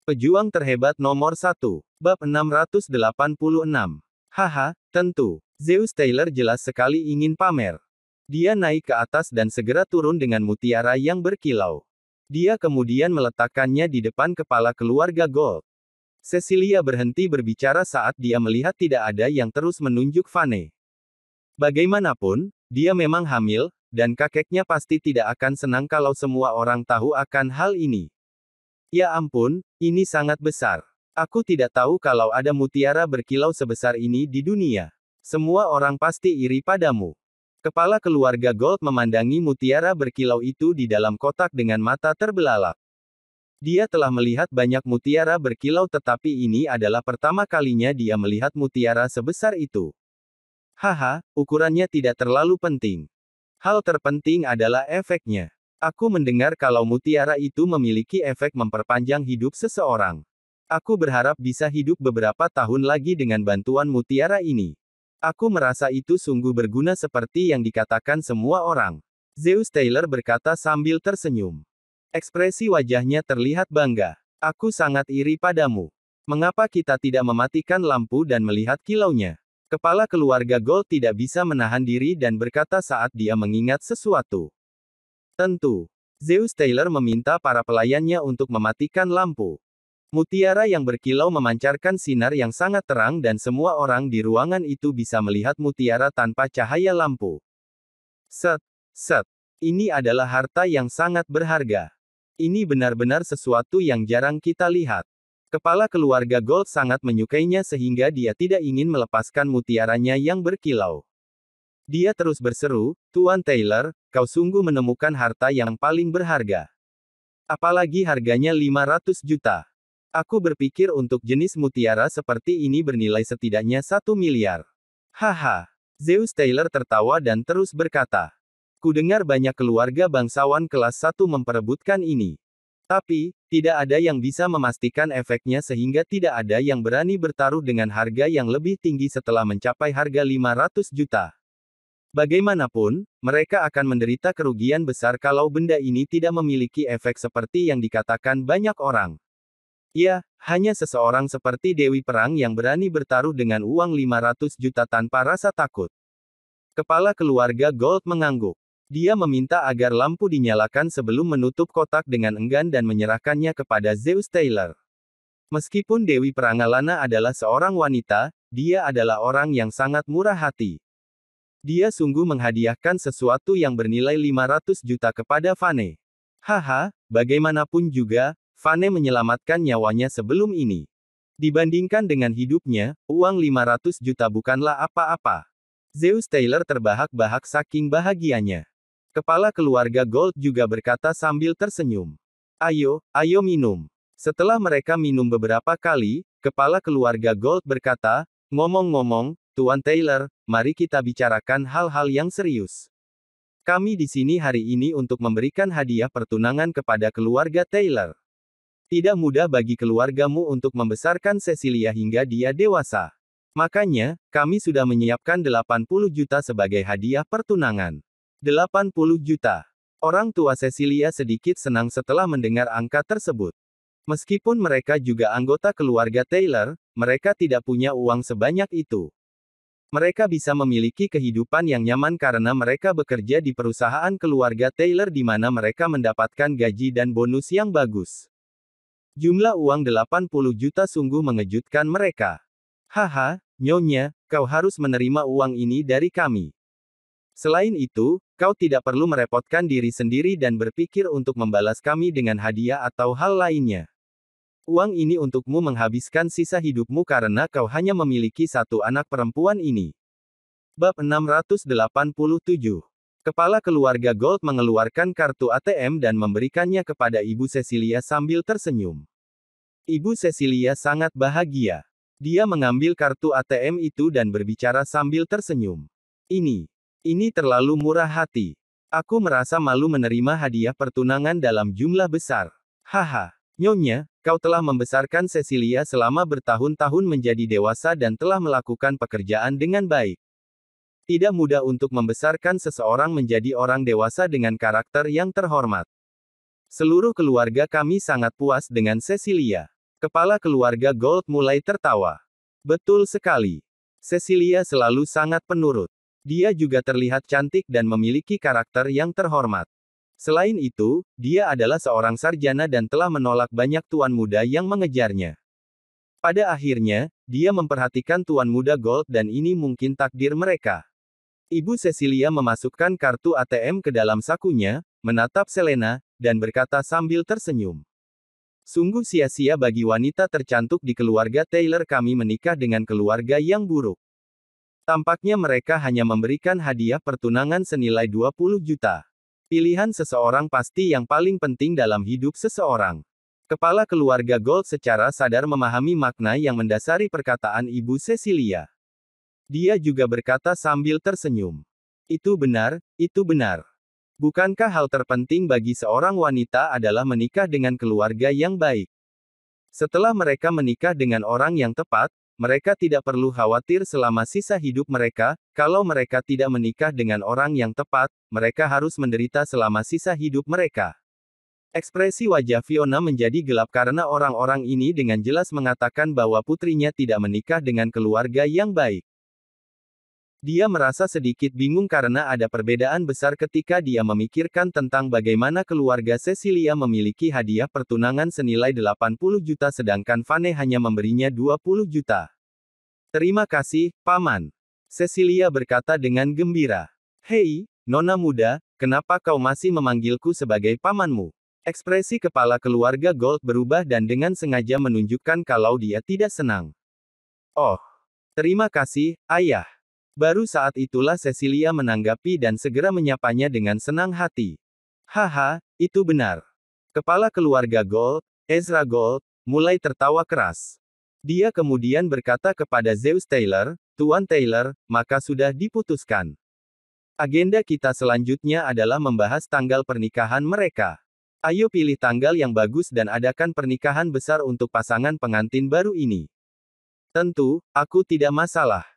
Pejuang terhebat nomor 1. Bab 686. Haha, tentu. Zeus Taylor jelas sekali ingin pamer. Dia naik ke atas dan segera turun dengan mutiara yang berkilau. Dia kemudian meletakkannya di depan kepala keluarga Gold. Cecilia berhenti berbicara saat dia melihat tidak ada yang terus menunjuk Vane. Bagaimanapun, dia memang hamil, dan kakeknya pasti tidak akan senang kalau semua orang tahu akan hal ini. Ya ampun, ini sangat besar. Aku tidak tahu kalau ada mutiara berkilau sebesar ini di dunia. Semua orang pasti iri padamu. Kepala keluarga Gold memandangi mutiara berkilau itu di dalam kotak dengan mata terbelalak. Dia telah melihat banyak mutiara berkilau tetapi ini adalah pertama kalinya dia melihat mutiara sebesar itu. Haha, ukurannya tidak terlalu penting. Hal terpenting adalah efeknya. Aku mendengar kalau mutiara itu memiliki efek memperpanjang hidup seseorang. Aku berharap bisa hidup beberapa tahun lagi dengan bantuan mutiara ini. Aku merasa itu sungguh berguna seperti yang dikatakan semua orang. Zeus Taylor berkata sambil tersenyum. Ekspresi wajahnya terlihat bangga. Aku sangat iri padamu. Mengapa kita tidak mematikan lampu dan melihat kilaunya? Kepala keluarga Gold tidak bisa menahan diri dan berkata saat dia mengingat sesuatu. Tentu. Zeus Taylor meminta para pelayannya untuk mematikan lampu. Mutiara yang berkilau memancarkan sinar yang sangat terang dan semua orang di ruangan itu bisa melihat mutiara tanpa cahaya lampu. Set. Set. Ini adalah harta yang sangat berharga. Ini benar-benar sesuatu yang jarang kita lihat. Kepala keluarga Gold sangat menyukainya sehingga dia tidak ingin melepaskan mutiaranya yang berkilau. Dia terus berseru, Tuan Taylor, kau sungguh menemukan harta yang paling berharga. Apalagi harganya 500 juta. Aku berpikir untuk jenis mutiara seperti ini bernilai setidaknya 1 miliar. Haha. Zeus Taylor tertawa dan terus berkata. Kudengar banyak keluarga bangsawan kelas 1 memperebutkan ini. Tapi, tidak ada yang bisa memastikan efeknya sehingga tidak ada yang berani bertaruh dengan harga yang lebih tinggi setelah mencapai harga 500 juta. Bagaimanapun, mereka akan menderita kerugian besar kalau benda ini tidak memiliki efek seperti yang dikatakan banyak orang. Ya, hanya seseorang seperti Dewi Perang yang berani bertaruh dengan uang 500 juta tanpa rasa takut. Kepala keluarga Gold mengangguk. Dia meminta agar lampu dinyalakan sebelum menutup kotak dengan enggan dan menyerahkannya kepada Zeus Taylor. Meskipun Dewi Prangalana adalah seorang wanita, dia adalah orang yang sangat murah hati. Dia sungguh menghadiahkan sesuatu yang bernilai 500 juta kepada Vane. Haha, bagaimanapun juga, Vane menyelamatkan nyawanya sebelum ini. Dibandingkan dengan hidupnya, uang 500 juta bukanlah apa-apa. Zeus Taylor terbahak-bahak saking bahagianya. Kepala keluarga Gold juga berkata sambil tersenyum. Ayo, ayo minum. Setelah mereka minum beberapa kali, kepala keluarga Gold berkata, ngomong-ngomong, Tuan Taylor, mari kita bicarakan hal-hal yang serius. Kami di sini hari ini untuk memberikan hadiah pertunangan kepada keluarga Taylor. Tidak mudah bagi keluargamu untuk membesarkan Cecilia hingga dia dewasa. Makanya, kami sudah menyiapkan 80 juta sebagai hadiah pertunangan. 80 juta. Orang tua Cecilia sedikit senang setelah mendengar angka tersebut. Meskipun mereka juga anggota keluarga Taylor, mereka tidak punya uang sebanyak itu. Mereka bisa memiliki kehidupan yang nyaman karena mereka bekerja di perusahaan keluarga Taylor di mana mereka mendapatkan gaji dan bonus yang bagus. Jumlah uang 80 juta sungguh mengejutkan mereka. Haha, Nyonya, kau harus menerima uang ini dari kami. Selain itu, kau tidak perlu merepotkan diri sendiri dan berpikir untuk membalas kami dengan hadiah atau hal lainnya. Uang ini untukmu menghabiskan sisa hidupmu karena kau hanya memiliki satu anak perempuan ini. Bab 687. Kepala keluarga Gold mengeluarkan kartu ATM dan memberikannya kepada Ibu Cecilia sambil tersenyum. Ibu Cecilia sangat bahagia. Dia mengambil kartu ATM itu dan berbicara sambil tersenyum. Ini terlalu murah hati. Aku merasa malu menerima hadiah pertunangan dalam jumlah besar. Haha, Nyonya, kau telah membesarkan Cecilia selama bertahun-tahun menjadi dewasa dan telah melakukan pekerjaan dengan baik. Tidak mudah untuk membesarkan seseorang menjadi orang dewasa dengan karakter yang terhormat. Seluruh keluarga kami sangat puas dengan Cecilia. Kepala keluarga Gold mulai tertawa. Betul sekali. Cecilia selalu sangat penurut. Dia juga terlihat cantik dan memiliki karakter yang terhormat. Selain itu, dia adalah seorang sarjana dan telah menolak banyak tuan muda yang mengejarnya. Pada akhirnya, dia memperhatikan tuan muda Gold dan ini mungkin takdir mereka. Ibu Cecilia memasukkan kartu ATM ke dalam sakunya, menatap Selena, dan berkata sambil tersenyum. Sungguh sia-sia bagi wanita tercantik di keluarga Taylor kami menikah dengan keluarga yang buruk. Tampaknya mereka hanya memberikan hadiah pertunangan senilai 20 juta. Pilihan seseorang pasti yang paling penting dalam hidup seseorang. Kepala keluarga Gold secara sadar memahami makna yang mendasari perkataan Ibu Cecilia. Dia juga berkata sambil tersenyum. Itu benar, itu benar. Bukankah hal terpenting bagi seorang wanita adalah menikah dengan keluarga yang baik? Setelah mereka menikah dengan orang yang tepat, mereka tidak perlu khawatir selama sisa hidup mereka. Kalau mereka tidak menikah dengan orang yang tepat, mereka harus menderita selama sisa hidup mereka. Ekspresi wajah Fiona menjadi gelap karena orang-orang ini dengan jelas mengatakan bahwa putrinya tidak menikah dengan keluarga yang baik. Dia merasa sedikit bingung karena ada perbedaan besar ketika dia memikirkan tentang bagaimana keluarga Cecilia memiliki hadiah pertunangan senilai 80 juta sedangkan Vane hanya memberinya 20 juta. Terima kasih, Paman. Cecilia berkata dengan gembira. Hei, Nona muda, kenapa kau masih memanggilku sebagai pamanmu? Ekspresi kepala keluarga Gold berubah dan dengan sengaja menunjukkan kalau dia tidak senang. Oh, terima kasih, Ayah. Baru saat itulah Cecilia menanggapi dan segera menyapanya dengan senang hati. Haha, itu benar. Kepala keluarga Gold, Ezra Gold, mulai tertawa keras. Dia kemudian berkata kepada Zeus Taylor, Tuan Taylor, maka sudah diputuskan. Agenda kita selanjutnya adalah membahas tanggal pernikahan mereka. Ayo pilih tanggal yang bagus dan adakan pernikahan besar untuk pasangan pengantin baru ini. Tentu, aku tidak masalah.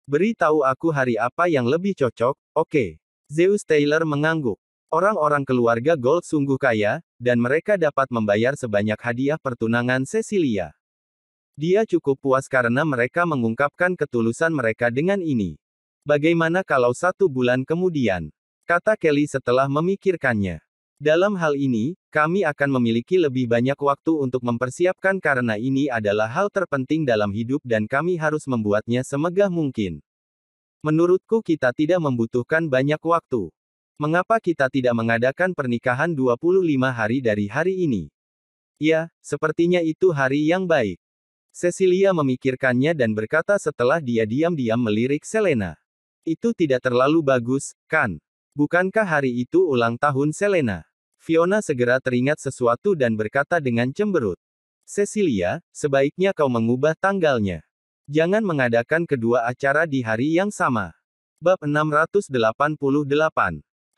Beri tahu aku hari apa yang lebih cocok, oke. Zeus Taylor mengangguk. Orang-orang keluarga Gold sungguh kaya, dan mereka dapat membayar sebanyak hadiah pertunangan Cecilia. Dia cukup puas karena mereka mengungkapkan ketulusan mereka dengan ini. Bagaimana kalau 1 bulan kemudian? Kata Kelly setelah memikirkannya. Dalam hal ini, kami akan memiliki lebih banyak waktu untuk mempersiapkan karena ini adalah hal terpenting dalam hidup dan kami harus membuatnya semegah mungkin. Menurutku kita tidak membutuhkan banyak waktu. Mengapa kita tidak mengadakan pernikahan 25 hari dari hari ini? Ya, sepertinya itu hari yang baik. Cecilia memikirkannya dan berkata setelah dia diam-diam melirik Selena. Itu tidak terlalu bagus, kan? Bukankah hari itu ulang tahun Selena? Fiona segera teringat sesuatu dan berkata dengan cemberut. Cecilia, sebaiknya kau mengubah tanggalnya. Jangan mengadakan kedua acara di hari yang sama. Bab 688.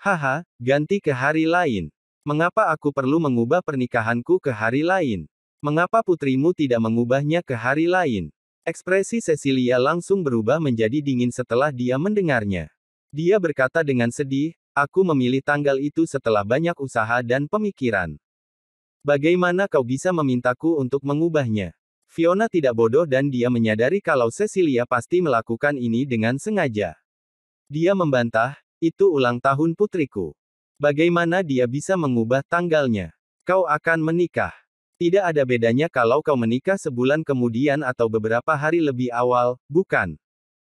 Haha, ganti ke hari lain. Mengapa aku perlu mengubah pernikahanku ke hari lain? Mengapa putrimu tidak mengubahnya ke hari lain? Ekspresi Cecilia langsung berubah menjadi dingin setelah dia mendengarnya. Dia berkata dengan sedih, aku memilih tanggal itu setelah banyak usaha dan pemikiran. Bagaimana kau bisa memintaku untuk mengubahnya? Fiona tidak bodoh dan dia menyadari kalau Cecilia pasti melakukan ini dengan sengaja. Dia membantah, itu ulang tahun putriku. Bagaimana dia bisa mengubah tanggalnya? Kau akan menikah. Tidak ada bedanya kalau kau menikah sebulan kemudian atau beberapa hari lebih awal, bukan?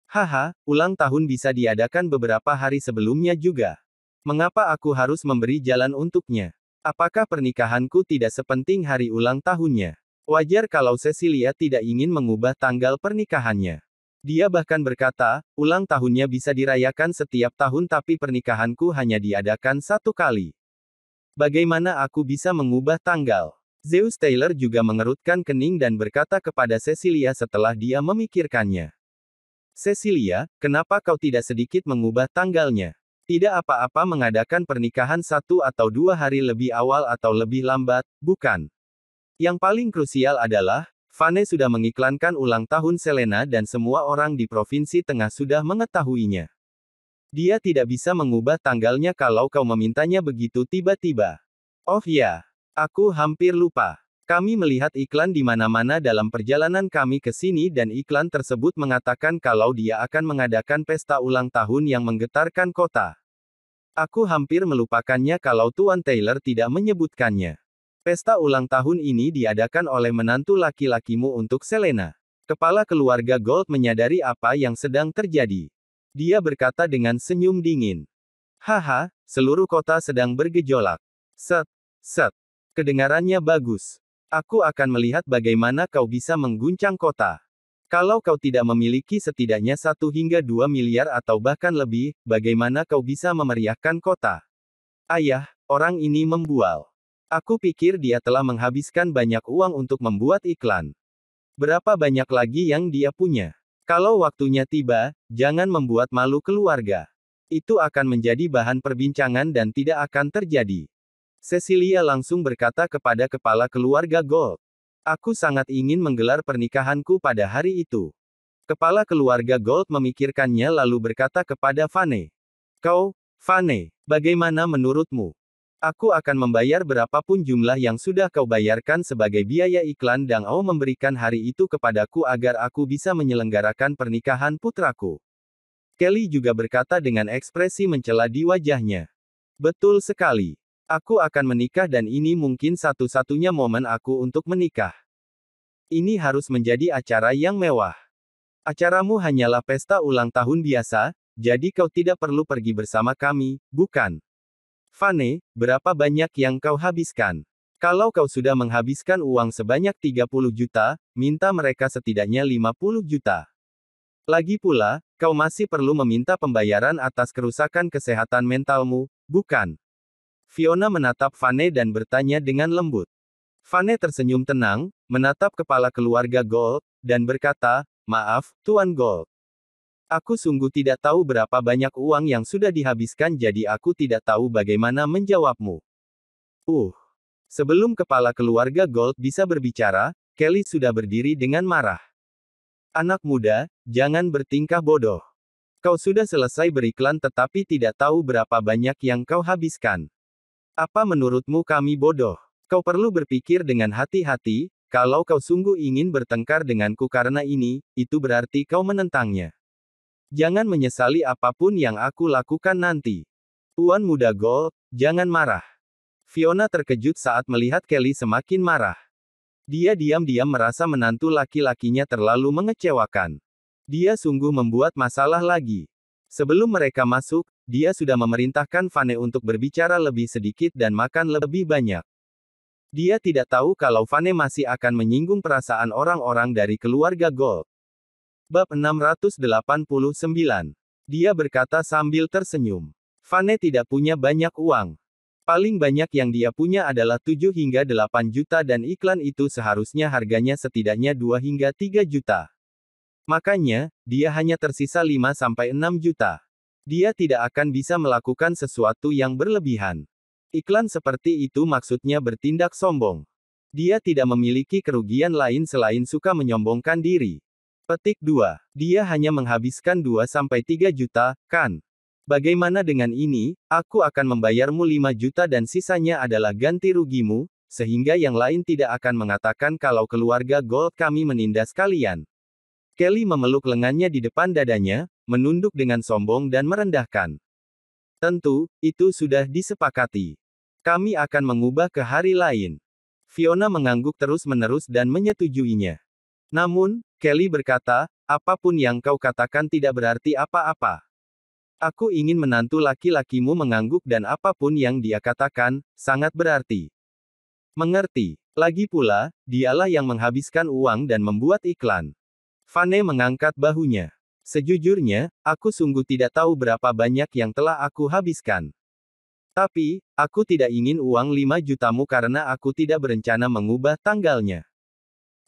Haha, ulang tahun bisa diadakan beberapa hari sebelumnya juga. Mengapa aku harus memberi jalan untuknya? Apakah pernikahanku tidak sepenting hari ulang tahunnya? Wajar kalau Cecilia tidak ingin mengubah tanggal pernikahannya. Dia bahkan berkata, ulang tahunnya bisa dirayakan setiap tahun tapi pernikahanku hanya diadakan 1 kali. Bagaimana aku bisa mengubah tanggal? Zeus Taylor juga mengerutkan kening dan berkata kepada Cecilia setelah dia memikirkannya. Cecilia, kenapa kau tidak sedikit mengubah tanggalnya? Tidak apa-apa mengadakan pernikahan 1 atau 2 hari lebih awal atau lebih lambat, bukan? Yang paling krusial adalah, Vane sudah mengiklankan ulang tahun Selena dan semua orang di Provinsi Tengah sudah mengetahuinya. Dia tidak bisa mengubah tanggalnya kalau kau memintanya begitu tiba-tiba. Oh ya. Aku hampir lupa. Kami melihat iklan di mana-mana dalam perjalanan kami ke sini dan iklan tersebut mengatakan kalau dia akan mengadakan pesta ulang tahun yang menggetarkan kota. Aku hampir melupakannya kalau Tuan Taylor tidak menyebutkannya. Pesta ulang tahun ini diadakan oleh menantu laki-lakimu untuk Selena. Kepala keluarga Gold menyadari apa yang sedang terjadi. Dia berkata dengan senyum dingin. Haha, seluruh kota sedang bergejolak. Set, set. Kedengarannya bagus. Aku akan melihat bagaimana kau bisa mengguncang kota. Kalau kau tidak memiliki setidaknya 1 hingga 2 miliar atau bahkan lebih, bagaimana kau bisa memeriahkan kota? Ayah, orang ini membual. Aku pikir dia telah menghabiskan banyak uang untuk membuat iklan. Berapa banyak lagi yang dia punya? Kalau waktunya tiba, jangan membuat malu keluarga. Itu akan menjadi bahan perbincangan dan tidak akan terjadi. Cecilia langsung berkata kepada kepala keluarga Gold. Aku sangat ingin menggelar pernikahanku pada hari itu. Kepala keluarga Gold memikirkannya lalu berkata kepada Vane. Kau, Vane, bagaimana menurutmu? Aku akan membayar berapapun jumlah yang sudah kau bayarkan sebagai biaya iklan dan kau memberikan hari itu kepadaku agar aku bisa menyelenggarakan pernikahan putraku. Kelly juga berkata dengan ekspresi mencela di wajahnya. Betul sekali. Aku akan menikah dan ini mungkin satu-satunya momen aku untuk menikah. Ini harus menjadi acara yang mewah. Acaramu hanyalah pesta ulang tahun biasa, jadi kau tidak perlu pergi bersama kami, bukan? Vane, berapa banyak yang kau habiskan? Kalau kau sudah menghabiskan uang sebanyak 30 juta, minta mereka setidaknya 50 juta. Lagi pula, kau masih perlu meminta pembayaran atas kerusakan kesehatan mentalmu, bukan? Fiona menatap Vane dan bertanya dengan lembut. Vane tersenyum tenang, menatap kepala keluarga Gold, dan berkata, maaf, Tuan Gold. Aku sungguh tidak tahu berapa banyak uang yang sudah dihabiskan jadi aku tidak tahu bagaimana menjawabmu. Sebelum kepala keluarga Gold bisa berbicara, Kelly sudah berdiri dengan marah. Anak muda, jangan bertingkah bodoh. Kau sudah selesai beriklan tetapi tidak tahu berapa banyak yang kau habiskan. Apa menurutmu kami bodoh? Kau perlu berpikir dengan hati-hati, kalau kau sungguh ingin bertengkar denganku karena ini, itu berarti kau menentangnya. Jangan menyesali apapun yang aku lakukan nanti. Tuan muda Gold, jangan marah. Fiona terkejut saat melihat Kelly semakin marah. Dia diam-diam merasa menantu laki-lakinya terlalu mengecewakan. Dia sungguh membuat masalah lagi. Sebelum mereka masuk, dia sudah memerintahkan Vane untuk berbicara lebih sedikit dan makan lebih banyak. Dia tidak tahu kalau Vane masih akan menyinggung perasaan orang-orang dari keluarga Gold. Bab 689. Dia berkata sambil tersenyum. Vane tidak punya banyak uang. Paling banyak yang dia punya adalah 7 hingga 8 juta dan iklan itu seharusnya harganya setidaknya 2 hingga 3 juta. Makanya, dia hanya tersisa 5-6 juta. Dia tidak akan bisa melakukan sesuatu yang berlebihan. Iklan seperti itu maksudnya bertindak sombong. Dia tidak memiliki kerugian lain selain suka menyombongkan diri. Petik 2. Dia hanya menghabiskan 2-3 juta, kan? Bagaimana dengan ini? Aku akan membayarmu 5 juta dan sisanya adalah ganti rugimu, sehingga yang lain tidak akan mengatakan kalau keluarga Gold kami menindas kalian. Kelly memeluk lengannya di depan dadanya, menunduk dengan sombong dan merendahkan. Tentu, itu sudah disepakati. Kami akan mengubah ke hari lain. Fiona mengangguk terus-menerus dan menyetujuinya. Namun, Kelly berkata, apapun yang kau katakan tidak berarti apa-apa. Aku ingin menantu laki-lakimu mengangguk dan apapun yang dia katakan, sangat berarti. Mengerti. Lagi pula, dialah yang menghabiskan uang dan membuat iklan. Vane mengangkat bahunya. Sejujurnya, aku sungguh tidak tahu berapa banyak yang telah aku habiskan. Tapi, aku tidak ingin uang 5 jutamu karena aku tidak berencana mengubah tanggalnya.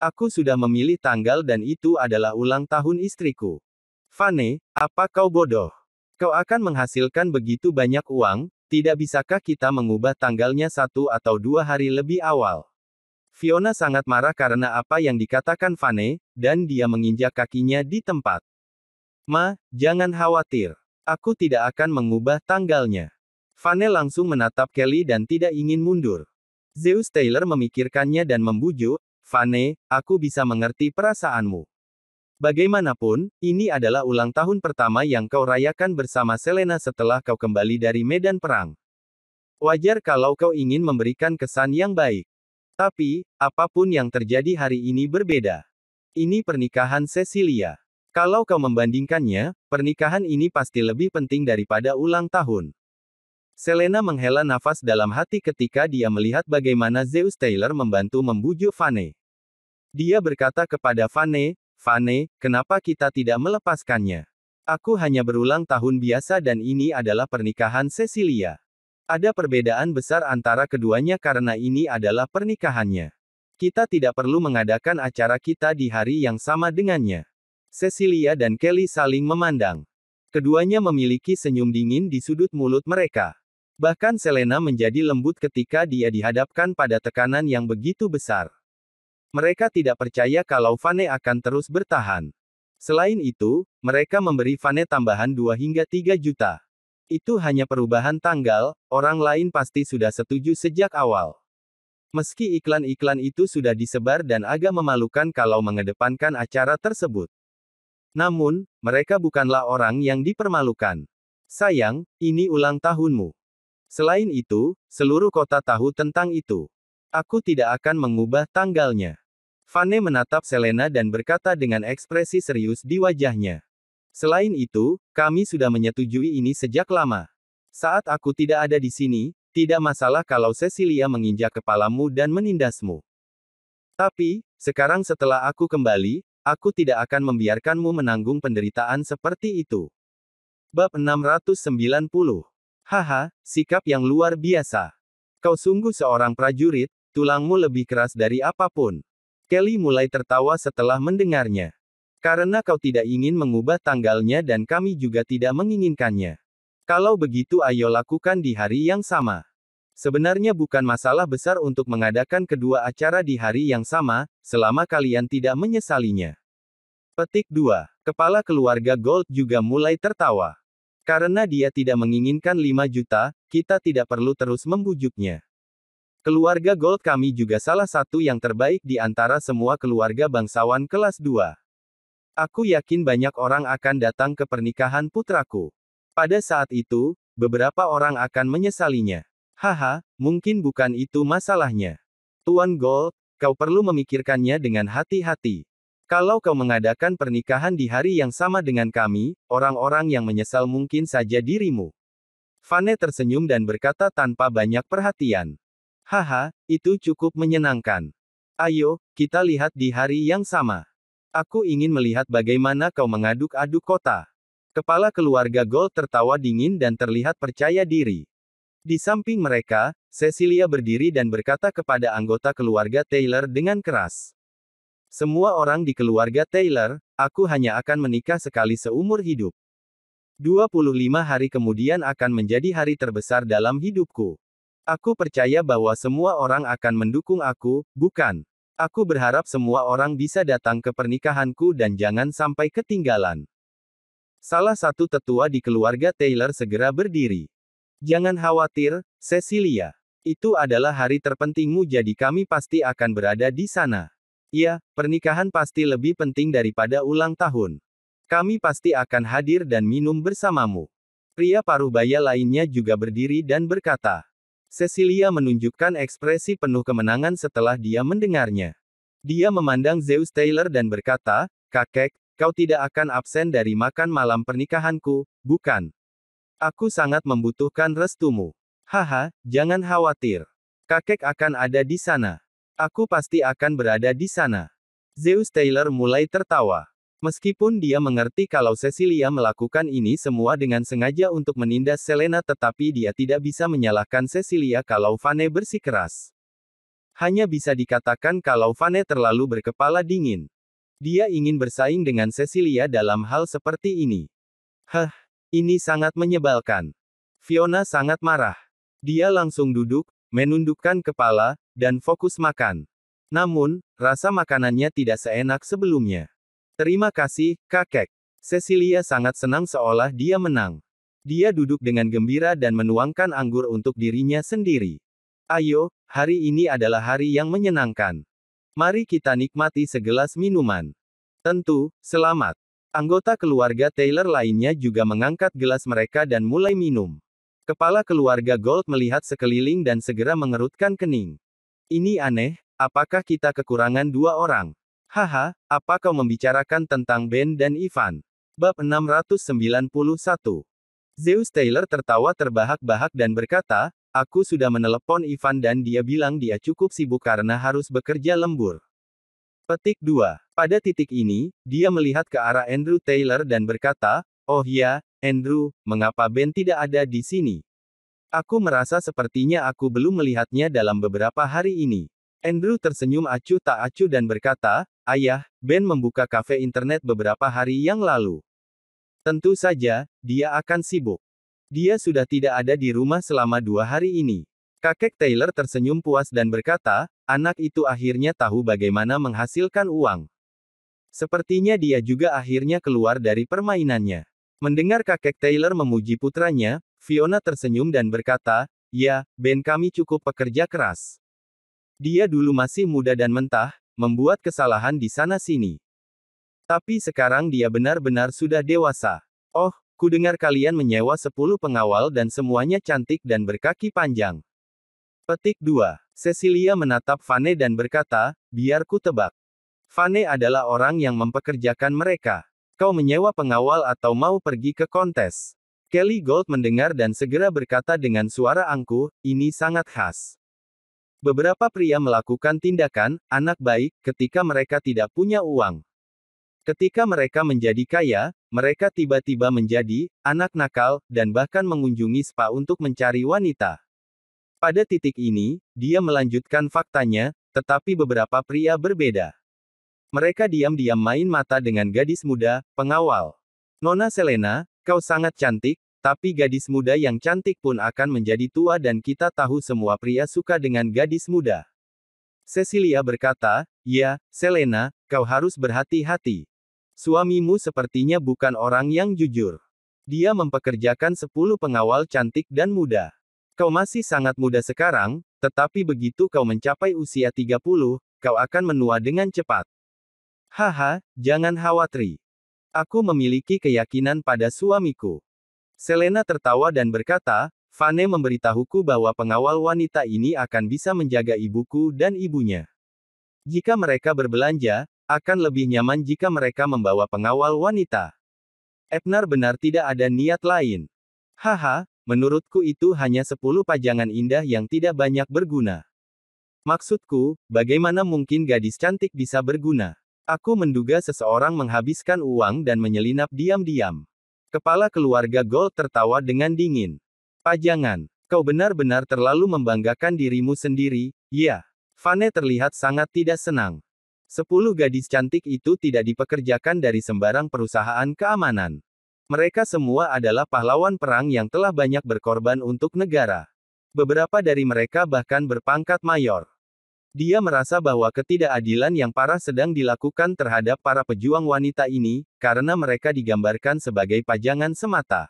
Aku sudah memilih tanggal dan itu adalah ulang tahun istriku. Vane, apa kau bodoh? Kau akan menghasilkan begitu banyak uang, tidak bisakah kita mengubah tanggalnya 1 atau 2 hari lebih awal? Fiona sangat marah karena apa yang dikatakan Vane, dan dia menginjak kakinya di tempat. Ma, jangan khawatir. Aku tidak akan mengubah tanggalnya. Vane langsung menatap Kelly dan tidak ingin mundur. Zeus Taylor memikirkannya dan membujuk, Vane, aku bisa mengerti perasaanmu. Bagaimanapun, ini adalah ulang tahun pertama yang kau rayakan bersama Selena setelah kau kembali dari medan perang. Wajar kalau kau ingin memberikan kesan yang baik. Tapi, apapun yang terjadi hari ini berbeda. Ini pernikahan Cecilia. Kalau kau membandingkannya, pernikahan ini pasti lebih penting daripada ulang tahun. Selena menghela nafas dalam hati ketika dia melihat bagaimana Zeus Taylor membantu membujuk Vane. Dia berkata kepada Vane, Vane, kenapa kita tidak melepaskannya? Aku hanya berulang tahun biasa dan ini adalah pernikahan Cecilia. Ada perbedaan besar antara keduanya karena ini adalah pernikahannya. Kita tidak perlu mengadakan acara kita di hari yang sama dengannya. Cecilia dan Kelly saling memandang. Keduanya memiliki senyum dingin di sudut mulut mereka. Bahkan Selena menjadi lembut ketika dia dihadapkan pada tekanan yang begitu besar. Mereka tidak percaya kalau Vane akan terus bertahan. Selain itu, mereka memberi Vane tambahan 2 hingga 3 juta. Itu hanya perubahan tanggal, orang lain pasti sudah setuju sejak awal. Meski iklan-iklan itu sudah disebar dan agak memalukan kalau mengedepankan acara tersebut. Namun, mereka bukanlah orang yang dipermalukan. Sayang, ini ulang tahunmu. Selain itu, seluruh kota tahu tentang itu. Aku tidak akan mengubah tanggalnya. Vane menatap Selena dan berkata dengan ekspresi serius di wajahnya. Selain itu, kami sudah menyetujui ini sejak lama. Saat aku tidak ada di sini, tidak masalah kalau Cecilia menginjak kepalamu dan menindasmu. Tapi, sekarang setelah aku kembali, aku tidak akan membiarkanmu menanggung penderitaan seperti itu. Bab 690. Haha, sikap yang luar biasa. Kau sungguh seorang prajurit, tulangmu lebih keras dari apapun. Kelly mulai tertawa setelah mendengarnya. Karena kau tidak ingin mengubah tanggalnya dan kami juga tidak menginginkannya. Kalau begitu ayo lakukan di hari yang sama. Sebenarnya bukan masalah besar untuk mengadakan kedua acara di hari yang sama, selama kalian tidak menyesalinya. Petik 2. Kepala keluarga Gold juga mulai tertawa. Karena dia tidak menginginkan 5 juta, kita tidak perlu terus membujuknya. Keluarga Gold kami juga salah satu yang terbaik di antara semua keluarga bangsawan kelas 2. Aku yakin banyak orang akan datang ke pernikahan putraku. Pada saat itu, beberapa orang akan menyesalinya. Haha, mungkin bukan itu masalahnya. Tuan Gold, kau perlu memikirkannya dengan hati-hati. Kalau kau mengadakan pernikahan di hari yang sama dengan kami, orang-orang yang menyesal mungkin saja dirimu. Vane tersenyum dan berkata tanpa banyak perhatian. Haha, itu cukup menyenangkan. Ayo, kita lihat di hari yang sama. Aku ingin melihat bagaimana kau mengaduk-aduk kota. Kepala keluarga Gold tertawa dingin dan terlihat percaya diri. Di samping mereka, Cecilia berdiri dan berkata kepada anggota keluarga Taylor dengan keras. Semua orang di keluarga Taylor, aku hanya akan menikah sekali seumur hidup. 25 hari kemudian akan menjadi hari terbesar dalam hidupku. Aku percaya bahwa semua orang akan mendukung aku, bukan? Aku berharap semua orang bisa datang ke pernikahanku dan jangan sampai ketinggalan. Salah satu tetua di keluarga Taylor segera berdiri. Jangan khawatir, Cecilia. Itu adalah hari terpentingmu jadi kami pasti akan berada di sana. Ya, pernikahan pasti lebih penting daripada ulang tahun. Kami pasti akan hadir dan minum bersamamu. Pria parubaya lainnya juga berdiri dan berkata. Cecilia menunjukkan ekspresi penuh kemenangan setelah dia mendengarnya. Dia memandang Zeus Taylor dan berkata, kakek, kau tidak akan absen dari makan malam pernikahanku, bukan? Aku sangat membutuhkan restumu. Haha, jangan khawatir. Kakek akan ada di sana. Aku pasti akan berada di sana. Zeus Taylor mulai tertawa. Meskipun dia mengerti kalau Cecilia melakukan ini semua dengan sengaja untuk menindas Selena tetapi dia tidak bisa menyalahkan Cecilia kalau Vane bersikeras. Hanya bisa dikatakan kalau Vane terlalu berkepala dingin. Dia ingin bersaing dengan Cecilia dalam hal seperti ini. Ini sangat menyebalkan. Fiona sangat marah. Dia langsung duduk, menundukkan kepala, dan fokus makan. Namun, rasa makanannya tidak seenak sebelumnya. Terima kasih, kakek. Cecilia sangat senang seolah dia menang. Dia duduk dengan gembira dan menuangkan anggur untuk dirinya sendiri. Ayo, hari ini adalah hari yang menyenangkan. Mari kita nikmati segelas minuman. Tentu, selamat. Anggota keluarga Taylor lainnya juga mengangkat gelas mereka dan mulai minum. Kepala keluarga Gold melihat sekeliling dan segera mengerutkan kening. Ini aneh, apakah kita kekurangan dua orang? Haha, apa kau membicarakan tentang Ben dan Ivan? Bab 691. Zeus Taylor tertawa terbahak-bahak dan berkata, aku sudah menelepon Ivan dan dia bilang dia cukup sibuk karena harus bekerja lembur. Petik 2. Pada titik ini, dia melihat ke arah Andrew Taylor dan berkata, oh ya, Andrew, mengapa Ben tidak ada di sini? Aku merasa sepertinya aku belum melihatnya dalam beberapa hari ini. Andrew tersenyum acuh tak acuh dan berkata, ayah, Ben membuka kafe internet beberapa hari yang lalu. Tentu saja, dia akan sibuk. Dia sudah tidak ada di rumah selama 2 hari ini. Kakek Taylor tersenyum puas dan berkata, anak itu akhirnya tahu bagaimana menghasilkan uang. Sepertinya dia juga akhirnya keluar dari permainannya. Mendengar kakek Taylor memuji putranya, Fiona tersenyum dan berkata, ya, Ben kami cukup pekerja keras. Dia dulu masih muda dan mentah, membuat kesalahan di sana-sini. Tapi sekarang dia benar-benar sudah dewasa. Oh, ku dengar kalian menyewa 10 pengawal dan semuanya cantik dan berkaki panjang. Petik 2. Cecilia menatap Vane dan berkata, biar ku tebak. Vane adalah orang yang mempekerjakan mereka. Kau menyewa pengawal atau mau pergi ke kontes? Kelly Gold mendengar dan segera berkata dengan suara angkuh, ini sangat khas. Beberapa pria melakukan tindakan, anak baik, ketika mereka tidak punya uang. Ketika mereka menjadi kaya, mereka tiba-tiba menjadi anak nakal, dan bahkan mengunjungi spa untuk mencari wanita. Pada titik ini, dia melanjutkan faktanya, tetapi beberapa pria berbeda. Mereka diam-diam main mata dengan gadis muda, pengawal. Nona Selena, kau sangat cantik, tapi gadis muda yang cantik pun akan menjadi tua dan kita tahu semua pria suka dengan gadis muda. Cecilia berkata, ya, Selena, kau harus berhati-hati. Suamimu sepertinya bukan orang yang jujur. Dia mempekerjakan 10 pengawal cantik dan muda. Kau masih sangat muda sekarang, tetapi begitu kau mencapai usia 30, kau akan menua dengan cepat. Haha, jangan khawatir. Aku memiliki keyakinan pada suamiku. Selena tertawa dan berkata, Vane memberitahuku bahwa pengawal wanita ini akan bisa menjaga ibuku dan ibunya. Jika mereka berbelanja, akan lebih nyaman jika mereka membawa pengawal wanita. Benar-benar tidak ada niat lain. Haha, menurutku itu hanya 10 pajangan indah yang tidak banyak berguna. Maksudku, bagaimana mungkin gadis cantik bisa berguna? Aku menduga seseorang menghabiskan uang dan menyelinap diam-diam. Kepala keluarga Gold tertawa dengan dingin. Pajangan, kau benar-benar terlalu membanggakan dirimu sendiri, ya. Vane terlihat sangat tidak senang. 10 gadis cantik itu tidak dipekerjakan dari sembarang perusahaan keamanan. Mereka semua adalah pahlawan perang yang telah banyak berkorban untuk negara. Beberapa dari mereka bahkan berpangkat mayor. Dia merasa bahwa ketidakadilan yang parah sedang dilakukan terhadap para pejuang wanita ini, karena mereka digambarkan sebagai pajangan semata.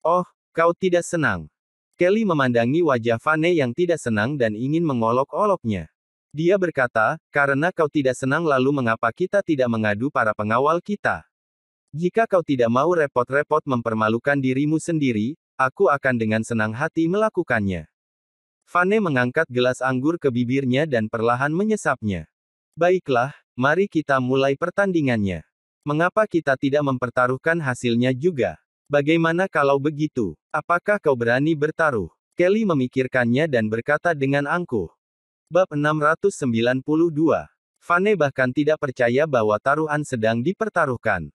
Oh, kau tidak senang. Kelly memandangi wajah Vane yang tidak senang dan ingin mengolok-oloknya. Dia berkata, karena kau tidak senang lalu mengapa kita tidak mengadu para pengawal kita? Jika kau tidak mau repot-repot mempermalukan dirimu sendiri, aku akan dengan senang hati melakukannya. Vane mengangkat gelas anggur ke bibirnya dan perlahan menyesapnya. Baiklah, mari kita mulai pertandingannya. Mengapa kita tidak mempertaruhkan hasilnya juga? Bagaimana kalau begitu? Apakah kau berani bertaruh? Kelly memikirkannya dan berkata dengan angkuh. Bab 692. Vane bahkan tidak percaya bahwa taruhan sedang dipertaruhkan.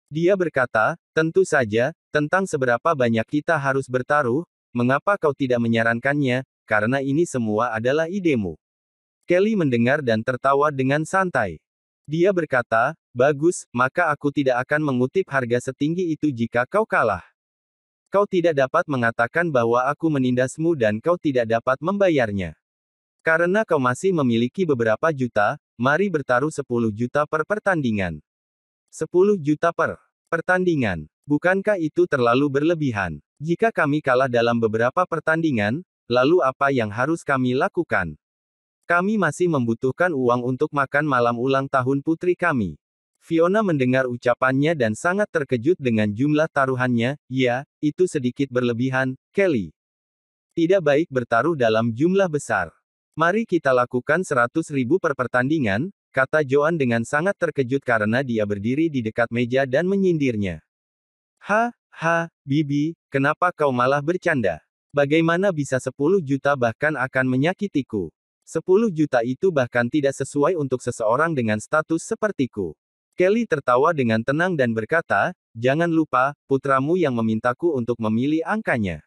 Dia berkata, tentu saja, tentang seberapa banyak kita harus bertaruh, mengapa kau tidak menyarankannya, karena ini semua adalah idemu. Kelly mendengar dan tertawa dengan santai. Dia berkata, bagus, maka aku tidak akan mengutip harga setinggi itu jika kau kalah. Kau tidak dapat mengatakan bahwa aku menindasmu dan kau tidak dapat membayarnya. Karena kau masih memiliki beberapa juta, mari bertaruh 10 juta per pertandingan. 10 juta per pertandingan. Bukankah itu terlalu berlebihan? Jika kami kalah dalam beberapa pertandingan, lalu apa yang harus kami lakukan? Kami masih membutuhkan uang untuk makan malam ulang tahun putri kami. Fiona mendengar ucapannya dan sangat terkejut dengan jumlah taruhannya. Ya, itu sedikit berlebihan, Kelly. Tidak baik bertaruh dalam jumlah besar. Mari kita lakukan 100.000 per pertandingan, kata Joan dengan sangat terkejut karena dia berdiri di dekat meja dan menyindirnya. Bibi, kenapa kau malah bercanda? Bagaimana bisa 10 juta bahkan akan menyakitiku? 10 juta itu bahkan tidak sesuai untuk seseorang dengan status sepertiku. Kelly tertawa dengan tenang dan berkata, jangan lupa, putramu yang memintaku untuk memilih angkanya.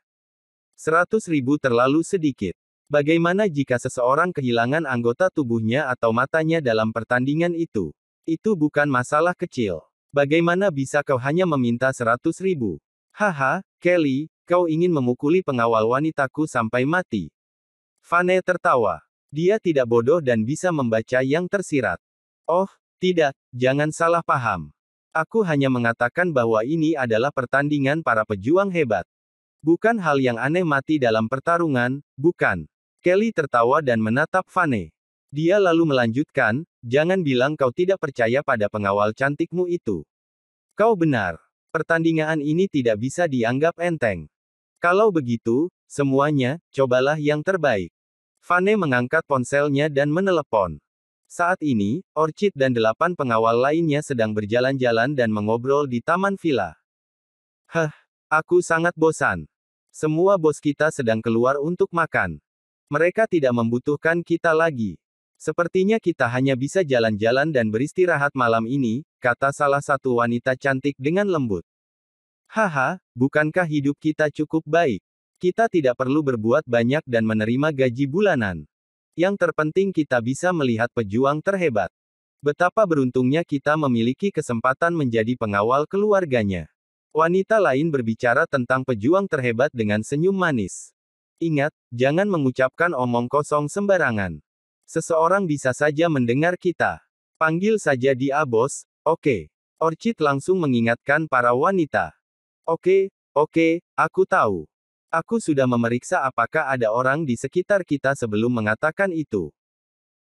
100.000 terlalu sedikit. Bagaimana jika seseorang kehilangan anggota tubuhnya atau matanya dalam pertandingan itu? Itu bukan masalah kecil. Bagaimana bisa kau hanya meminta 100.000? Kelly, kau ingin memukuli pengawal wanitaku sampai mati. Vane tertawa. Dia tidak bodoh dan bisa membaca yang tersirat. Oh, tidak, jangan salah paham. Aku hanya mengatakan bahwa ini adalah pertandingan para pejuang hebat. Bukan hal yang aneh mati dalam pertarungan, bukan. Kelly tertawa dan menatap Vane. Dia lalu melanjutkan, jangan bilang kau tidak percaya pada pengawal cantikmu itu. Kau benar. Pertandingan ini tidak bisa dianggap enteng. Kalau begitu, semuanya, cobalah yang terbaik. Vane mengangkat ponselnya dan menelepon. Saat ini, Orchid dan 8 pengawal lainnya sedang berjalan-jalan dan mengobrol di taman villa. Aku sangat bosan. Semua bos kita sedang keluar untuk makan. Mereka tidak membutuhkan kita lagi. Sepertinya kita hanya bisa jalan-jalan dan beristirahat malam ini, kata salah satu wanita cantik dengan lembut. Bukankah hidup kita cukup baik? Kita tidak perlu berbuat banyak dan menerima gaji bulanan. Yang terpenting kita bisa melihat pejuang terhebat. Betapa beruntungnya kita memiliki kesempatan menjadi pengawal keluarganya. Wanita lain berbicara tentang pejuang terhebat dengan senyum manis. Ingat, jangan mengucapkan omong kosong sembarangan. Seseorang bisa saja mendengar kita. Panggil saja dia bos, oke. Orchid langsung mengingatkan para wanita. Oke, aku tahu. Aku sudah memeriksa apakah ada orang di sekitar kita sebelum mengatakan itu.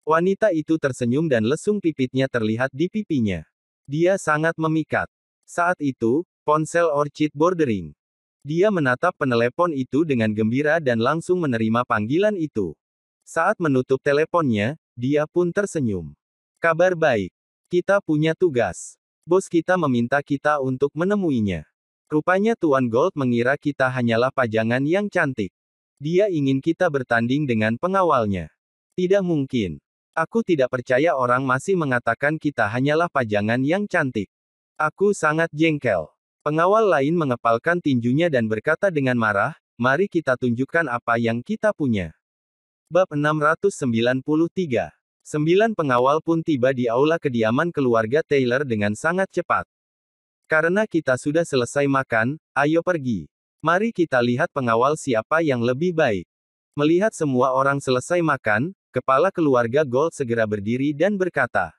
Wanita itu tersenyum dan lesung pipitnya terlihat di pipinya. Dia sangat memikat. Saat itu, ponsel Orchid bordering. Dia menatap penelepon itu dengan gembira dan langsung menerima panggilan itu. Saat menutup teleponnya, dia pun tersenyum. Kabar baik. Kita punya tugas. Bos kita meminta kita untuk menemuinya. Rupanya Tuan Gold mengira kita hanyalah pajangan yang cantik. Dia ingin kita bertanding dengan pengawalnya. Tidak mungkin. Aku tidak percaya orang masih mengatakan kita hanyalah pajangan yang cantik. Aku sangat jengkel. Pengawal lain mengepalkan tinjunya dan berkata dengan marah, mari kita tunjukkan apa yang kita punya. Bab 693. 9 pengawal pun tiba di aula kediaman keluarga Taylor dengan sangat cepat. Karena kita sudah selesai makan, ayo pergi. Mari kita lihat pengawal siapa yang lebih baik. Melihat semua orang selesai makan, kepala keluarga Gold segera berdiri dan berkata,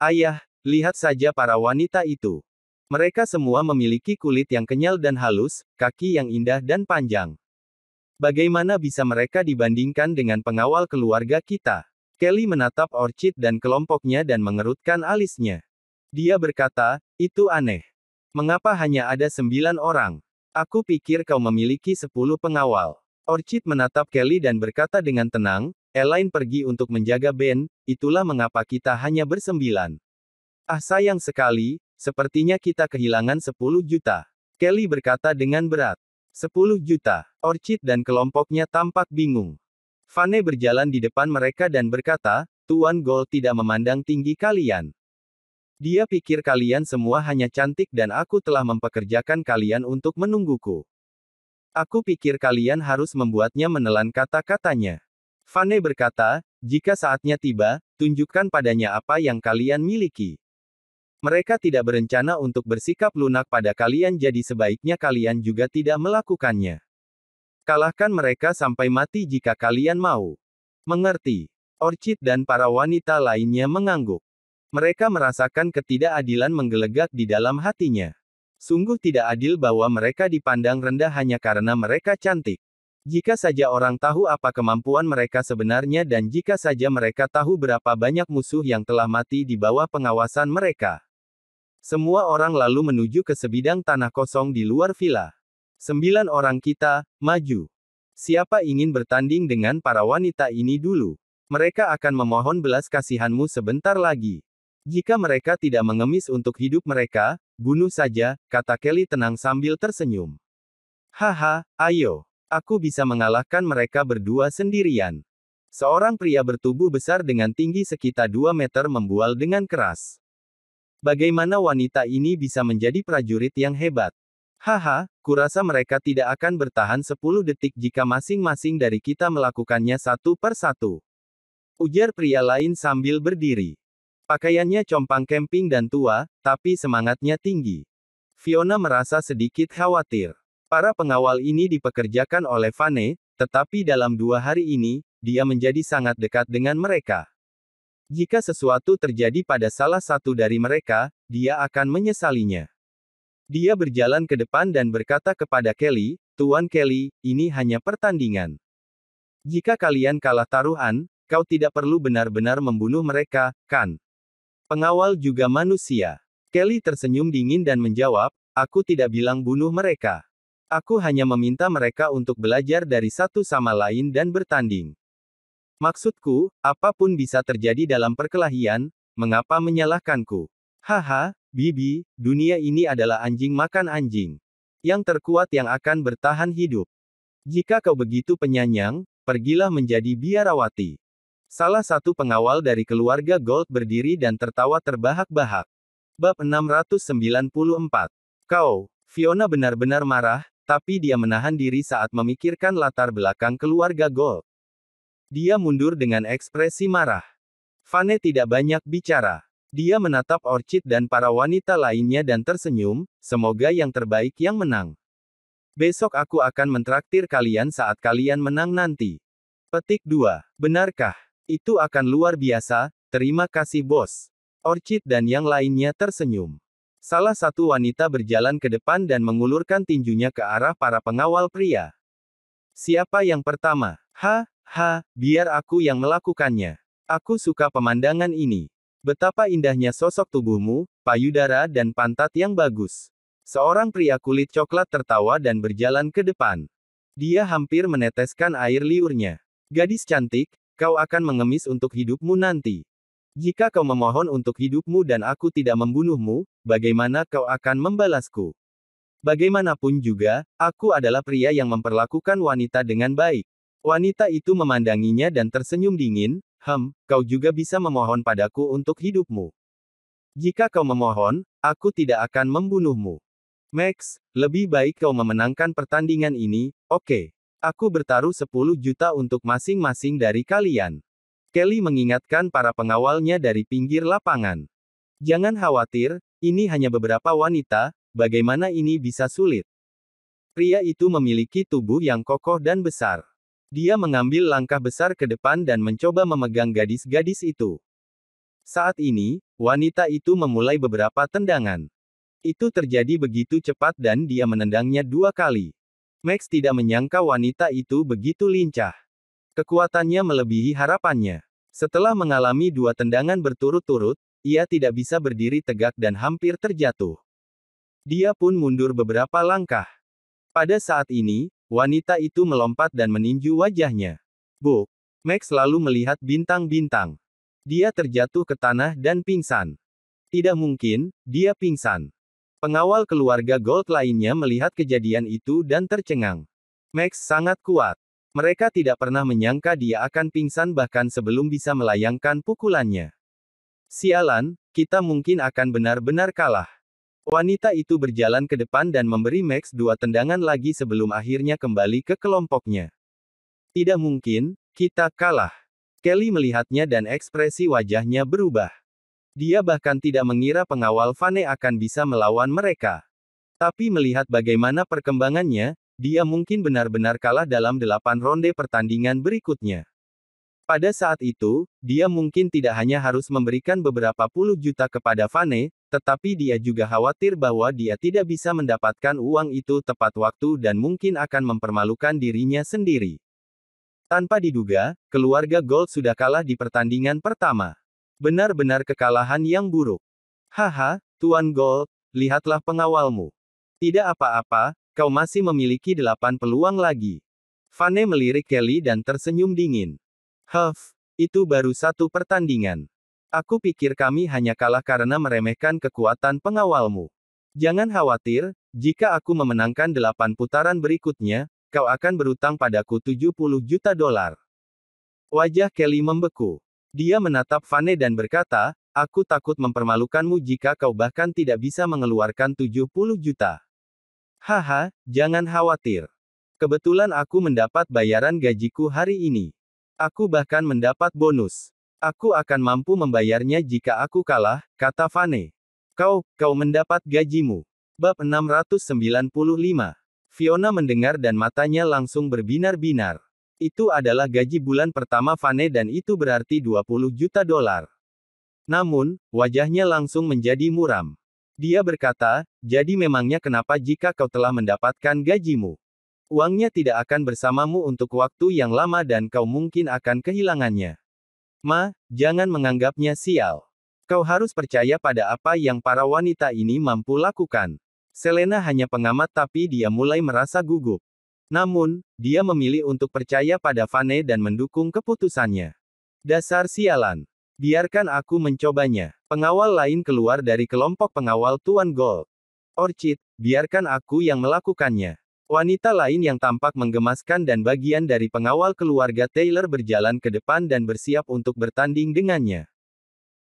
ayah, lihat saja para wanita itu. Mereka semua memiliki kulit yang kenyal dan halus, kaki yang indah dan panjang. Bagaimana bisa mereka dibandingkan dengan pengawal keluarga kita? Kelly menatap Orchid dan kelompoknya dan mengerutkan alisnya. Dia berkata, itu aneh. Mengapa hanya ada 9 orang? Aku pikir kau memiliki 10 pengawal. Orchid menatap Kelly dan berkata dengan tenang, Elaine pergi untuk menjaga Ben, itulah mengapa kita hanya bersembilan. Sayang sekali, sepertinya kita kehilangan 10 juta. Kelly berkata dengan berat. 10 juta. Orchid dan kelompoknya tampak bingung. Vane berjalan di depan mereka dan berkata, Tuan Gold tidak memandang tinggi kalian. Dia pikir kalian semua hanya cantik dan aku telah mempekerjakan kalian untuk menungguku. Aku pikir kalian harus membuatnya menelan kata-katanya. Vane berkata, jika saatnya tiba, tunjukkan padanya apa yang kalian miliki. Mereka tidak berencana untuk bersikap lunak pada kalian jadi sebaiknya kalian juga tidak melakukannya. Kalahkan mereka sampai mati jika kalian mau. Mengerti? Orchid dan para wanita lainnya mengangguk. Mereka merasakan ketidakadilan menggelegak di dalam hatinya. Sungguh tidak adil bahwa mereka dipandang rendah hanya karena mereka cantik. Jika saja orang tahu apa kemampuan mereka sebenarnya dan jika saja mereka tahu berapa banyak musuh yang telah mati di bawah pengawasan mereka. Semua orang lalu menuju ke sebidang tanah kosong di luar villa. 9 orang kita, maju. Siapa ingin bertanding dengan para wanita ini dulu? Mereka akan memohon belas kasihanmu sebentar lagi. Jika mereka tidak mengemis untuk hidup mereka, bunuh saja, kata Kelly tenang sambil tersenyum. Haha, ayo. Aku bisa mengalahkan mereka berdua sendirian. Seorang pria bertubuh besar dengan tinggi sekitar 2 meter membual dengan keras. Bagaimana wanita ini bisa menjadi prajurit yang hebat? Haha, kurasa mereka tidak akan bertahan 10 detik jika masing-masing dari kita melakukannya satu per satu. Ujar pria lain sambil berdiri. Pakaiannya compang camping dan tua, tapi semangatnya tinggi. Fiona merasa sedikit khawatir. Para pengawal ini dipekerjakan oleh Vane, tetapi dalam 2 hari ini, dia menjadi sangat dekat dengan mereka. Jika sesuatu terjadi pada salah satu dari mereka, dia akan menyesalinya. Dia berjalan ke depan dan berkata kepada Kelly, Tuan Kelly, ini hanya pertandingan. Jika kalian kalah taruhan, kau tidak perlu benar-benar membunuh mereka, kan? Pengawal juga manusia. Kelly tersenyum dingin dan menjawab, aku tidak bilang bunuh mereka. Aku hanya meminta mereka untuk belajar dari satu sama lain dan bertanding. Maksudku, apapun bisa terjadi dalam perkelahian, mengapa menyalahkanku? Haha, Bibi, dunia ini adalah anjing makan anjing. Yang terkuat yang akan bertahan hidup. Jika kau begitu penyanyang, pergilah menjadi biarawati. Salah satu pengawal dari keluarga Gold berdiri dan tertawa terbahak-bahak. Bab 694. Kau, Fiona benar-benar marah, tapi dia menahan diri saat memikirkan latar belakang keluarga Gold. Dia mundur dengan ekspresi marah. Vane tidak banyak bicara. Dia menatap Orchid dan para wanita lainnya dan tersenyum, semoga yang terbaik yang menang. Besok aku akan mentraktir kalian saat kalian menang nanti. Petik 2. Benarkah? Itu akan luar biasa, terima kasih bos. Orchid dan yang lainnya tersenyum. Salah satu wanita berjalan ke depan dan mengulurkan tinjunya ke arah para pengawal pria. Siapa yang pertama? Biar aku yang melakukannya. Aku suka pemandangan ini. Betapa indahnya sosok tubuhmu, payudara dan pantat yang bagus. Seorang pria kulit coklat tertawa dan berjalan ke depan. Dia hampir meneteskan air liurnya. Gadis cantik, kau akan mengemis untuk hidupmu nanti. Jika kau memohon untuk hidupmu dan aku tidak membunuhmu, bagaimana kau akan membalasku? Bagaimanapun juga, aku adalah pria yang memperlakukan wanita dengan baik. Wanita itu memandanginya dan tersenyum dingin, kau juga bisa memohon padaku untuk hidupmu. Jika kau memohon, aku tidak akan membunuhmu. Max, lebih baik kau memenangkan pertandingan ini, oke. Aku bertaruh 10 juta untuk masing-masing dari kalian. Kelly mengingatkan para pengawalnya dari pinggir lapangan. Jangan khawatir, ini hanya beberapa wanita, bagaimana ini bisa sulit? Pria itu memiliki tubuh yang kokoh dan besar. Dia mengambil langkah besar ke depan dan mencoba memegang gadis-gadis itu. Saat ini, wanita itu memulai beberapa tendangan. Itu terjadi begitu cepat dan dia menendangnya 2 kali. Max tidak menyangka wanita itu begitu lincah. Kekuatannya melebihi harapannya. Setelah mengalami 2 tendangan berturut-turut, ia tidak bisa berdiri tegak dan hampir terjatuh. Dia pun mundur beberapa langkah. Pada saat ini, wanita itu melompat dan meninju wajahnya. Buk! Max lalu melihat bintang-bintang. Dia terjatuh ke tanah dan pingsan. Tidak mungkin, dia pingsan. Pengawal keluarga Gold lainnya melihat kejadian itu dan tercengang. Max sangat kuat. Mereka tidak pernah menyangka dia akan pingsan bahkan sebelum bisa melayangkan pukulannya. Sialan, kita mungkin akan benar-benar kalah. Wanita itu berjalan ke depan dan memberi Max 2 tendangan lagi sebelum akhirnya kembali ke kelompoknya. Tidak mungkin, kita kalah. Kelly melihatnya dan ekspresi wajahnya berubah. Dia bahkan tidak mengira pengawal Vane akan bisa melawan mereka. Tapi melihat bagaimana perkembangannya, dia mungkin benar-benar kalah dalam 8 ronde pertandingan berikutnya. Pada saat itu, dia mungkin tidak hanya harus memberikan beberapa puluh juta kepada Vane, tetapi dia juga khawatir bahwa dia tidak bisa mendapatkan uang itu tepat waktu dan mungkin akan mempermalukan dirinya sendiri. Tanpa diduga, keluarga Gold sudah kalah di pertandingan pertama. Benar-benar kekalahan yang buruk. Haha, Tuan Gold, lihatlah pengawalmu. Tidak apa-apa, kau masih memiliki 8 peluang lagi. Vane melirik Kelly dan tersenyum dingin. Itu baru satu pertandingan. Aku pikir kami hanya kalah karena meremehkan kekuatan pengawalmu. Jangan khawatir, jika aku memenangkan 8 putaran berikutnya, kau akan berutang padaku 70 juta dolar. Wajah Kelly membeku. Dia menatap Vane dan berkata, aku takut mempermalukanmu jika kau bahkan tidak bisa mengeluarkan 70 juta. Haha, jangan khawatir. Kebetulan aku mendapat bayaran gajiku hari ini. Aku bahkan mendapat bonus. Aku akan mampu membayarnya jika aku kalah, kata Vane. Kau mendapat gajimu. Bab 695. Fiona mendengar dan matanya langsung berbinar-binar. Itu adalah gaji bulan pertama Vane dan itu berarti 20 juta dolar. Namun, wajahnya langsung menjadi muram. Dia berkata, jadi memangnya kenapa jika kau telah mendapatkan gajimu? Uangnya tidak akan bersamamu untuk waktu yang lama dan kau mungkin akan kehilangannya. Ma, jangan menganggapnya sial. Kau harus percaya pada apa yang para wanita ini mampu lakukan. Selena hanya pengamat tapi dia mulai merasa gugup. Namun, dia memilih untuk percaya pada Vane dan mendukung keputusannya. Dasar sialan. Biarkan aku mencobanya. Pengawal lain keluar dari kelompok pengawal Tuan Gold. Orchid, biarkan aku yang melakukannya. Wanita lain yang tampak menggemaskan dan bagian dari pengawal keluarga Taylor berjalan ke depan dan bersiap untuk bertanding dengannya.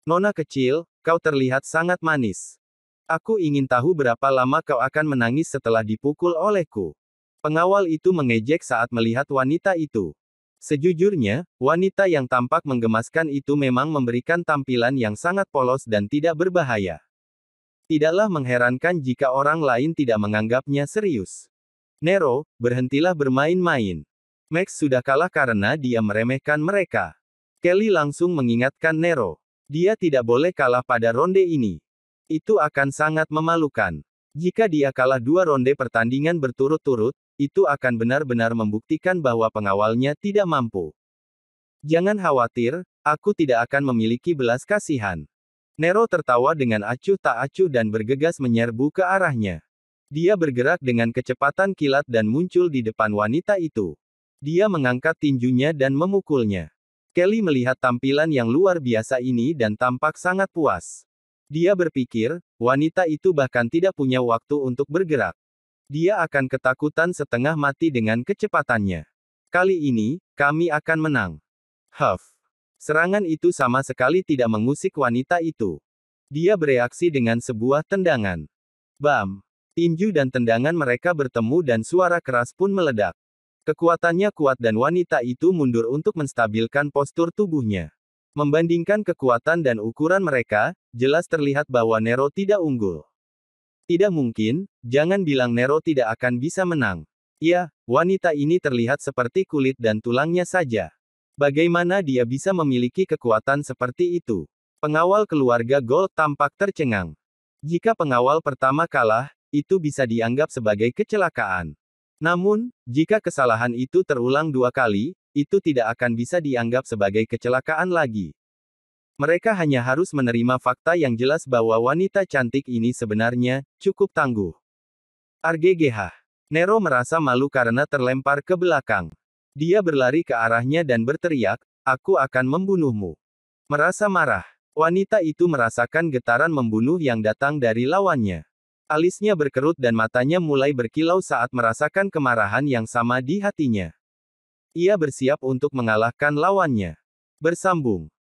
Nona kecil, kau terlihat sangat manis. Aku ingin tahu berapa lama kau akan menangis setelah dipukul olehku. Pengawal itu mengejek saat melihat wanita itu. Sejujurnya, wanita yang tampak menggemaskan itu memang memberikan tampilan yang sangat polos dan tidak berbahaya. Tidaklah mengherankan jika orang lain tidak menganggapnya serius. Nero, berhentilah bermain-main. Max sudah kalah karena dia meremehkan mereka. Kelly langsung mengingatkan Nero. Dia tidak boleh kalah pada ronde ini. Itu akan sangat memalukan. Jika dia kalah 2 ronde pertandingan berturut-turut, itu akan benar-benar membuktikan bahwa pengawalnya tidak mampu. Jangan khawatir, aku tidak akan memiliki belas kasihan. Nero tertawa dengan acuh tak acuh dan bergegas menyerbu ke arahnya. Dia bergerak dengan kecepatan kilat dan muncul di depan wanita itu. Dia mengangkat tinjunya dan memukulnya. Kelly melihat tampilan yang luar biasa ini dan tampak sangat puas. Dia berpikir, wanita itu bahkan tidak punya waktu untuk bergerak. Dia akan ketakutan setengah mati dengan kecepatannya. Kali ini, kami akan menang. Serangan itu sama sekali tidak mengusik wanita itu. Dia bereaksi dengan sebuah tendangan. Bam! Tinju dan tendangan mereka bertemu dan suara keras pun meledak. Kekuatannya kuat dan wanita itu mundur untuk menstabilkan postur tubuhnya. Membandingkan kekuatan dan ukuran mereka, jelas terlihat bahwa Nero tidak unggul. Tidak mungkin, jangan bilang Nero tidak akan bisa menang. Ya, wanita ini terlihat seperti kulit dan tulangnya saja. Bagaimana dia bisa memiliki kekuatan seperti itu? Pengawal keluarga Gold tampak tercengang. Jika pengawal pertama kalah, itu bisa dianggap sebagai kecelakaan. Namun, jika kesalahan itu terulang 2 kali, itu tidak akan bisa dianggap sebagai kecelakaan lagi. Mereka hanya harus menerima fakta yang jelas bahwa wanita cantik ini sebenarnya cukup tangguh. RGGH. Nero merasa malu karena terlempar ke belakang. Dia berlari ke arahnya dan berteriak, "Aku akan membunuhmu." Merasa marah, wanita itu merasakan getaran membunuh yang datang dari lawannya. Alisnya berkerut dan matanya mulai berkilau saat merasakan kemarahan yang sama di hatinya. Ia bersiap untuk mengalahkan lawannya. Bersambung.